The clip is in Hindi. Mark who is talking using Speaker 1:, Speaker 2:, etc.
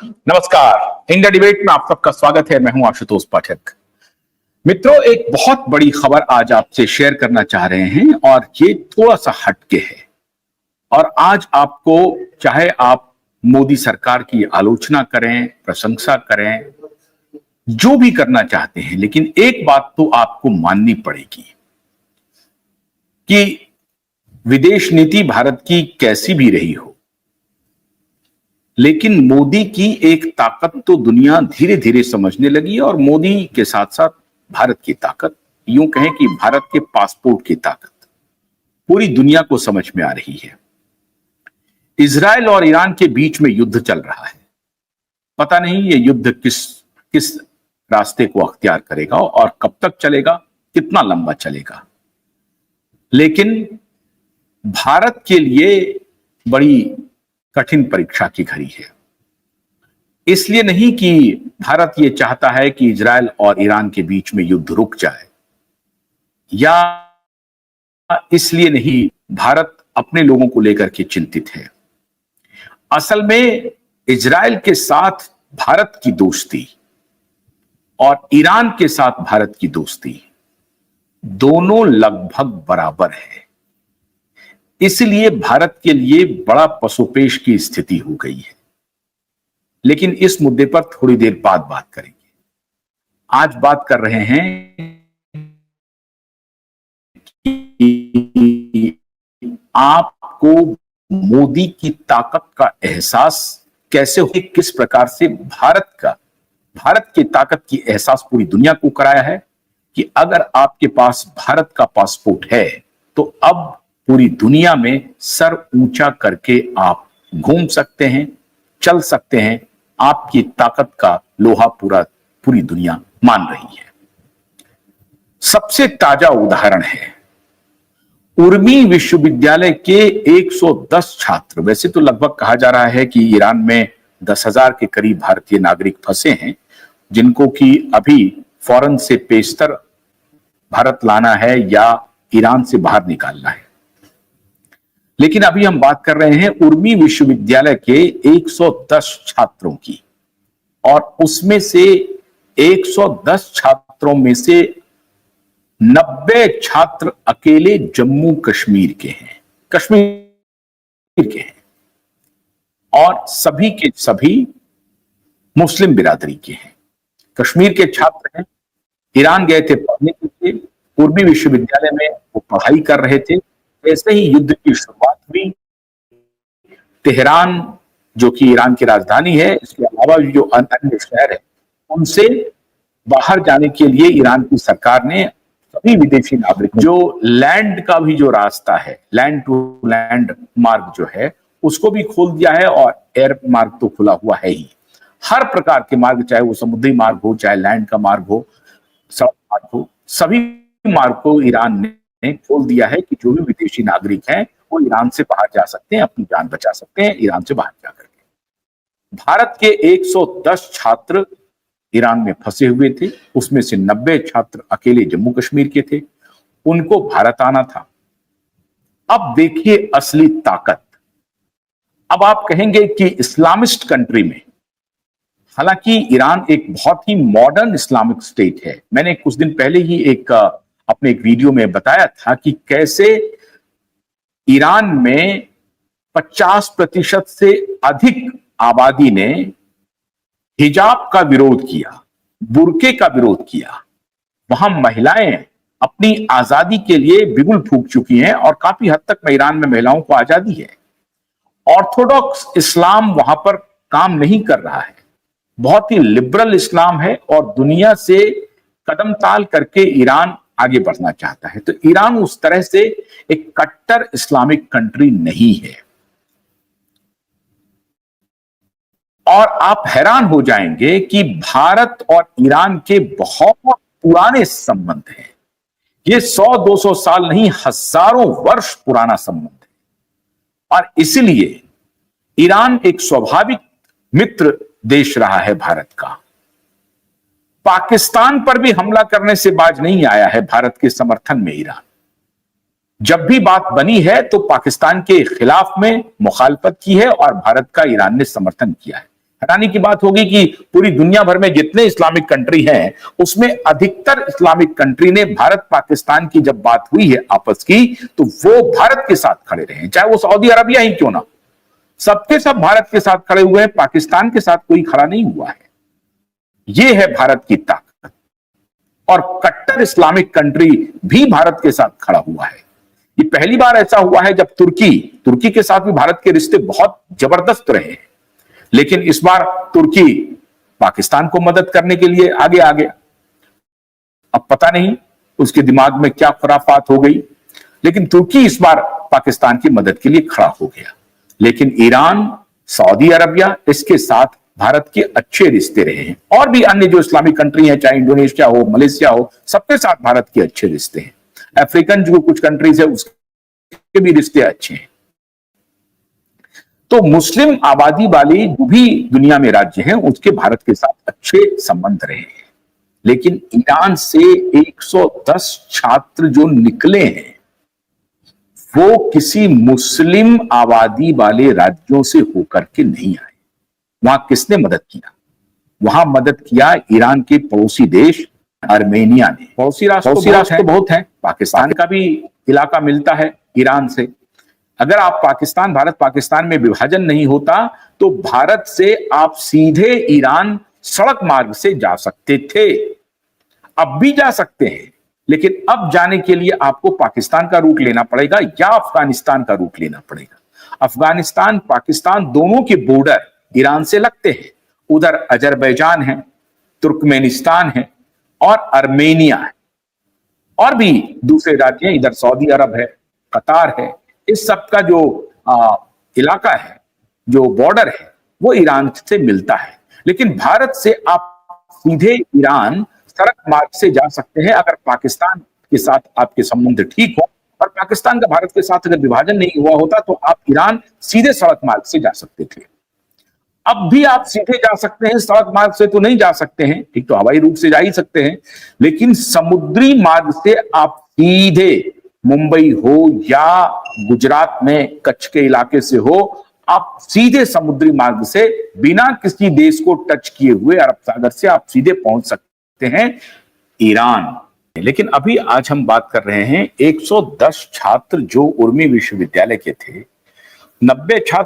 Speaker 1: नमस्कार। इंडिया डिबेट में आप सबका स्वागत है। मैं हूं आशुतोष पाठक। मित्रों, एक बहुत बड़ी खबर आज आपसे शेयर करना चाह रहे हैं और ये थोड़ा सा हटके है। और आज आपको, चाहे आप मोदी सरकार की आलोचना करें, प्रशंसा करें, जो भी करना चाहते हैं, लेकिन एक बात तो आपको माननी पड़ेगी कि विदेश नीति भारत की कैसी भी रही हो, लेकिन मोदी की एक ताकत तो दुनिया धीरे धीरे समझने लगी और मोदी के साथ साथ भारत की ताकत, यूं कहें कि भारत के पासपोर्ट की ताकत पूरी दुनिया को समझ में आ रही है। इजराइल और ईरान के बीच में युद्ध चल रहा है। पता नहीं ये युद्ध किस किस रास्ते को अख्तियार करेगा और कब तक चलेगा, कितना लंबा चलेगा। लेकिन भारत के लिए बड़ी कठिन परीक्षा की घड़ी है। इसलिए नहीं कि भारत ये चाहता है कि इजराइल और ईरान के बीच में युद्ध रुक जाए, या इसलिए नहीं भारत अपने लोगों को लेकर के चिंतित है। असल में इजराइल के साथ भारत की दोस्ती और ईरान के साथ भारत की दोस्ती दोनों लगभग बराबर है। इसलिए भारत के लिए बड़ा पसोपेश की स्थिति हो गई है। लेकिन इस मुद्दे पर थोड़ी देर बाद बात करेंगे। आज बात कर रहे हैं कि आपको मोदी की ताकत का एहसास कैसे हो, किस प्रकार से भारत की ताकत की एहसास पूरी दुनिया को कराया है कि अगर आपके पास भारत का पासपोर्ट है तो अब पूरी दुनिया में सर ऊंचा करके आप घूम सकते हैं, चल सकते हैं। आपकी ताकत का लोहा पूरी दुनिया मान रही है। सबसे ताजा उदाहरण है उर्मी विश्वविद्यालय के 110 छात्र। वैसे तो लगभग कहा जा रहा है कि ईरान में 10,000 के करीब भारतीय नागरिक फंसे हैं, जिनको कि अभी फौरन से पेशतर भारत लाना है या ईरान से बाहर निकालना है। लेकिन अभी हम बात कर रहे हैं उर्मी विश्वविद्यालय के 110 छात्रों की, और उसमें से 110 छात्रों में से 90 छात्र अकेले जम्मू कश्मीर के हैं और सभी के सभी मुस्लिम बिरादरी के हैं। कश्मीर के छात्र हैं, ईरान गए थे पढ़ने के लिए, उर्मी विश्वविद्यालय में वो पढ़ाई कर रहे थे। ऐसे ही युद्ध की शुरुआत हुई। तेहरान, जो कि ईरान की राजधानी है, इसके अलावा जो अन्य शहर है, उनसे बाहर जाने के लिए ईरान की सरकार ने सभी विदेशी नागरिक, जो लैंड का भी जो रास्ता है, लैंड टू लैंड मार्ग जो है, उसको भी खोल दिया है। और एयर मार्ग तो खुला हुआ है ही। हर प्रकार के मार्ग, चाहे वो समुद्री मार्ग हो, चाहे लैंड का मार्ग हो, सड़क मार्ग हो, सभी मार्ग को ईरान ने खोल दिया है कि जो भी विदेशी नागरिक हैं वो ईरान से बाहर जा सकते हैं, अपनी जान बचा सकते हैं ईरान से बाहर जाकर के। भारत के 110 छात्र ईरान में फंसे हुए थे, उसमें से 90 छात्र अकेले जम्मू कश्मीर के थे। उनको भारत आना था। अब देखिए असली ताकत। अब आप कहेंगे कि इस्लामिस्ट कंट्री में, हालांकि ईरान एक बहुत ही मॉडर्न इस्लामिक स्टेट है। मैंने कुछ दिन पहले ही अपने एक वीडियो में बताया था कि कैसे ईरान में 50% से अधिक आबादी ने हिजाब का विरोध किया, बुर्के का विरोध किया। वहां महिलाएं अपनी आजादी के लिए बिगुल फूंक चुकी हैं और काफी हद तक ईरान में महिलाओं को आजादी है। ऑर्थोडॉक्स इस्लाम वहां पर काम नहीं कर रहा है, बहुत ही लिबरल इस्लाम है और दुनिया से कदम ताल करके ईरान आगे बढ़ना चाहता है। तो ईरान उस तरह से एक कट्टर इस्लामिक कंट्री नहीं है। और आप हैरान हो जाएंगे कि भारत और ईरान के बहुत पुराने संबंध हैं। ये 100-200 साल नहीं, हजारों वर्ष पुराना संबंध है। और इसलिए ईरान एक स्वाभाविक मित्र देश रहा है भारत का। पाकिस्तान पर भी हमला करने से बाज नहीं आया है भारत के समर्थन में ईरान। जब भी बात बनी है तो पाकिस्तान के खिलाफ में मुखालफत की है और भारत का ईरान ने समर्थन किया है। हैरानी की बात होगी कि पूरी दुनिया भर में जितने इस्लामिक कंट्री हैं उसमें अधिकतर इस्लामिक कंट्री ने भारत पाकिस्तान की जब बात हुई है आपस की, तो वो भारत के साथ खड़े रहे, चाहे वो सऊदी अरबिया ही क्यों ना, सबके सब भारत के साथ खड़े हुए हैं, पाकिस्तान के साथ कोई खड़ा नहीं हुआ है। ये है भारत की ताकत। और कट्टर इस्लामिक कंट्री भी भारत के साथ खड़ा हुआ है। ये पहली बार ऐसा हुआ है जब तुर्की के साथ भी भारत के रिश्ते बहुत जबरदस्त रहे हैं, लेकिन इस बार तुर्की पाकिस्तान को मदद करने के लिए आगे आ गया। अब पता नहीं उसके दिमाग में क्या खुराफात हो गई, लेकिन तुर्की इस बार पाकिस्तान की मदद के लिए खड़ा हो गया। लेकिन ईरान, सऊदी अरबिया, इसके साथ भारत के अच्छे रिश्ते रहे हैं। और भी अन्य जो इस्लामिक कंट्री हैं, चाहे इंडोनेशिया हो, मलेशिया हो, सबके साथ भारत के अच्छे रिश्ते हैं। अफ्रीकन जो कुछ कंट्रीज है उसके भी रिश्ते अच्छे हैं। तो मुस्लिम आबादी वाली जो भी दुनिया में राज्य हैं उसके भारत के साथ अच्छे संबंध रहे हैं। लेकिन ईरान से 110 छात्र जो निकले हैं वो किसी मुस्लिम आबादी वाले राज्यों से होकर के नहीं आए। वहां किसने मदद किया? वहां मदद किया ईरान के पड़ोसी देश आर्मेनिया ने। पड़ोसी राष्ट्र तो बहुत है, पाकिस्तान का भी इलाका मिलता है ईरान से। अगर आप भारत पाकिस्तान में विभाजन नहीं होता तो भारत से आप सीधे ईरान सड़क मार्ग से जा सकते थे, अब भी जा सकते हैं, लेकिन अब जाने के लिए आपको पाकिस्तान का रूट लेना पड़ेगा या अफगानिस्तान का रूट लेना पड़ेगा। अफगानिस्तान पाकिस्तान दोनों के बॉर्डर ईरान से लगते हैं। उधर अजरबैजान है, तुर्कमेनिस्तान है और आर्मेनिया है, और भी दूसरे राज्य हैं, इधर सऊदी अरब है, कतार है। इस सब का जो इलाका है, जो बॉर्डर है, वो ईरान से मिलता है। लेकिन भारत से आप सीधे ईरान सड़क मार्ग से जा सकते हैं अगर पाकिस्तान के साथ आपके संबंध ठीक हो, और पाकिस्तान का भारत के साथ अगर विभाजन नहीं हुआ होता तो आप ईरान सीधे सड़क मार्ग से जा सकते थे। अब भी आप सीधे जा सकते हैं, सड़क मार्ग से तो नहीं जा सकते हैं, ठीक, तो हवाई रूट से जा ही सकते हैं, लेकिन समुद्री मार्ग से आप सीधे मुंबई हो या गुजरात में कच्छ के इलाके से हो, आप सीधे समुद्री मार्ग से बिना किसी देश को टच किए हुए अरब सागर से आप सीधे पहुंच सकते हैं ईरान। लेकिन अभी आज हम बात कर रहे हैं 110 छात्र जो उर्मी विश्वविद्यालय के थे, 90 छात्र